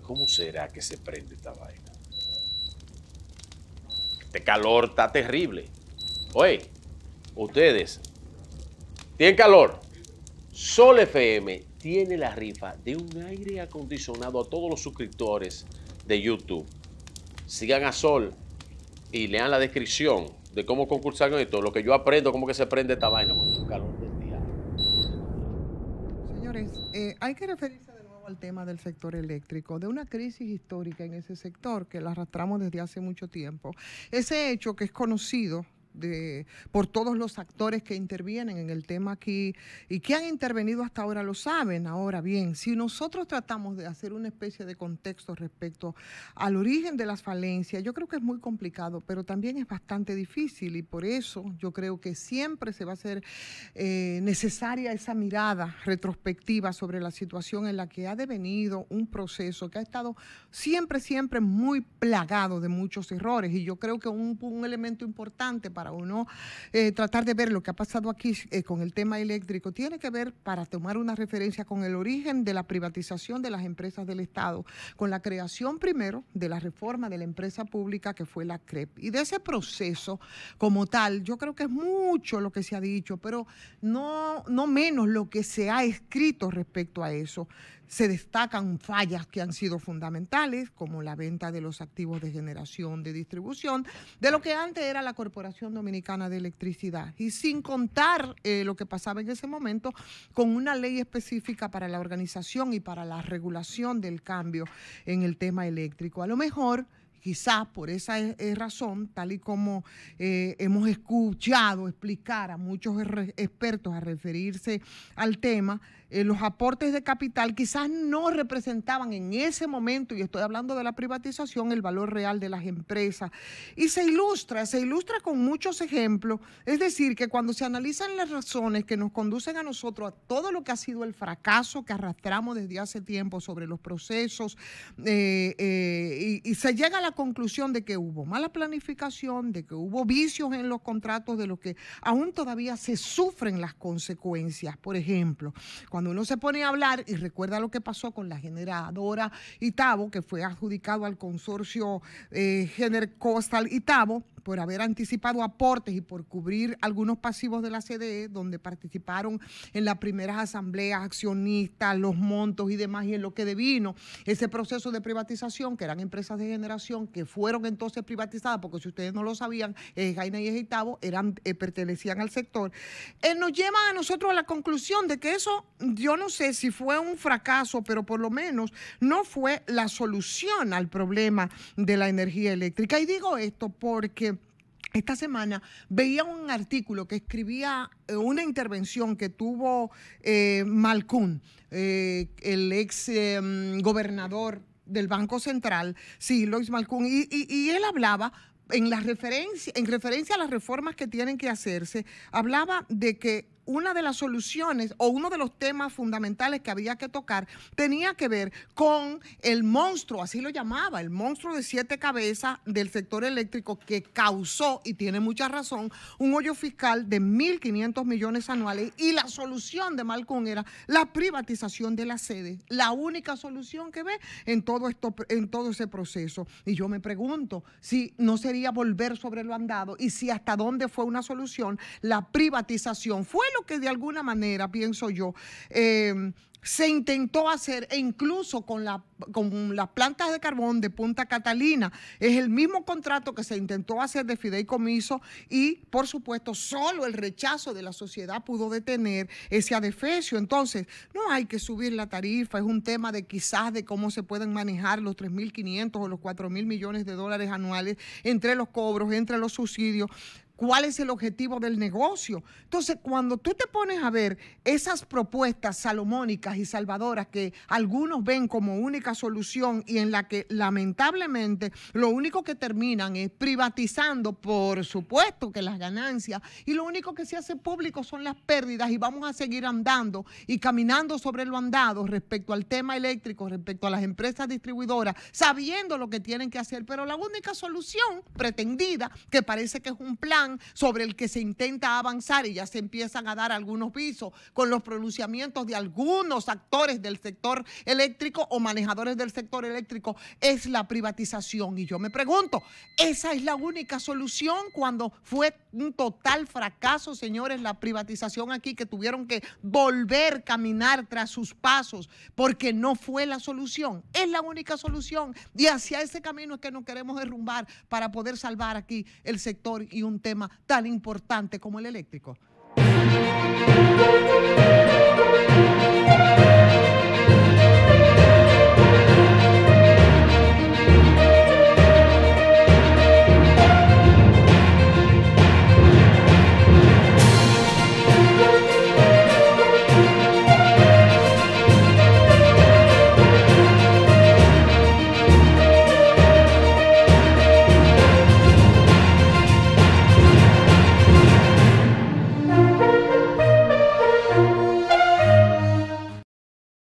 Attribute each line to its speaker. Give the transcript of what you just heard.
Speaker 1: ¿Cómo será que se prende esta vaina? Este calor está terrible. Oye, ustedes tienen calor. Sol FM tiene la rifa de un aire acondicionado a todos los suscriptores de YouTube. Sigan a Sol y lean la descripción de cómo concursar con esto. Lo que yo aprendo, cómo que se prende esta vaina con un calor del diablo.
Speaker 2: Señores, hay que referirse de nuevo al tema del sector eléctrico, de una crisis histórica en ese sector que la arrastramos desde hace mucho tiempo. Ese hecho que es conocido por todos los actores que intervienen en el tema aquí y que han intervenido hasta ahora lo saben. Ahora bien, si nosotros tratamos de hacer una especie de contexto respecto al origen de las falencias, yo creo que es muy complicado, pero también es bastante difícil y por eso yo creo que siempre se va a hacer necesaria esa mirada retrospectiva sobre la situación en la que ha devenido un proceso que ha estado siempre muy plagado de muchos errores y yo creo que un elemento importante para uno tratar de ver lo que ha pasado aquí con el tema eléctrico, tiene que ver, para tomar una referencia, con el origen de la privatización de las empresas del Estado, con la creación primero de la reforma de la empresa pública que fue la CREP. Y de ese proceso como tal, yo creo que es mucho lo que se ha dicho, pero no menos lo que se ha escrito respecto a eso. Se destacan fallas que han sido fundamentales, como la venta de los activos de generación, de distribución, de lo que antes era la Corporación Dominicana de Electricidad. Y sin contar lo que pasaba en ese momento con una ley específica para la organización y para la regulación del cambio en el tema eléctrico. A lo mejor, quizás por esa razón, tal y como hemos escuchado explicar a muchos expertos a referirse al tema, los aportes de capital quizás no representaban en ese momento, y estoy hablando de la privatización, el valor real de las empresas. Y se ilustra con muchos ejemplos, es decir, que cuando se analizan las razones que nos conducen a nosotros a todo lo que ha sido el fracaso que arrastramos desde hace tiempo sobre los procesos, y se llega a la conclusión de que hubo mala planificación, de que hubo vicios en los contratos, de lo que aún todavía se sufren las consecuencias. Por ejemplo, cuando uno se pone a hablar y recuerda lo que pasó con la generadora Itabo, que fue adjudicado al consorcio Coastal Itabo, por haber anticipado aportes y por cubrir algunos pasivos de la CDE, donde participaron en las primeras asambleas accionistas, los montos y demás, y en lo que devino ese proceso de privatización, que eran empresas de generación que fueron entonces privatizadas, porque si ustedes no lo sabían, Jaina y Itabo pertenecían al sector, nos lleva a nosotros a la conclusión de que eso, yo no sé si fue un fracaso, pero por lo menos no fue la solución al problema de la energía eléctrica. Y digo esto porque esta semana veía un artículo que escribía una intervención que tuvo Malcún, el ex gobernador del Banco Central, sí, Lois Malcún, y él hablaba en referencia a las reformas que tienen que hacerse, hablaba de que una de las soluciones o uno de los temas fundamentales que había que tocar tenía que ver con el monstruo, así lo llamaba, el monstruo de 7 cabezas del sector eléctrico que causó, y tiene mucha razón, un hoyo fiscal de 1.500 millones anuales, y la solución de Malcún era la privatización de la sede, la única solución que ve en todo ese proceso. Y yo me pregunto si no sería volver sobre lo andado y si hasta dónde fue una solución la privatización. Fue lo que de alguna manera, pienso yo, se intentó hacer, e incluso con las plantas de carbón de Punta Catalina. Es el mismo contrato que se intentó hacer de fideicomiso y, por supuesto, solo el rechazo de la sociedad pudo detener ese adefesio. Entonces, no hay que subir la tarifa, es un tema de quizás de cómo se pueden manejar los 3.500 o los 4.000 millones de dólares anuales entre los cobros, entre los subsidios. ¿Cuál es el objetivo del negocio? Entonces, cuando tú te pones a ver esas propuestas salomónicas y salvadoras que algunos ven como única solución y en la que lamentablemente lo único que terminan es privatizando, por supuesto que las ganancias, y lo único que se hace público son las pérdidas, y vamos a seguir andando y caminando sobre lo andado respecto al tema eléctrico, respecto a las empresas distribuidoras, sabiendo lo que tienen que hacer, pero la única solución pretendida, que parece que es un plan plan sobre el que se intenta avanzar y ya se empiezan a dar algunos visos con los pronunciamientos de algunos actores del sector eléctrico o manejadores del sector eléctrico, es la privatización. Y yo me pregunto, ¿esa es la única solución cuando fue un total fracaso, señores, la privatización aquí, que tuvieron que volver a caminar tras sus pasos porque no fue la solución? Es la única solución y hacia ese camino es que nos queremos derrumbar para poder salvar aquí el sector y un tema tan importante como el eléctrico.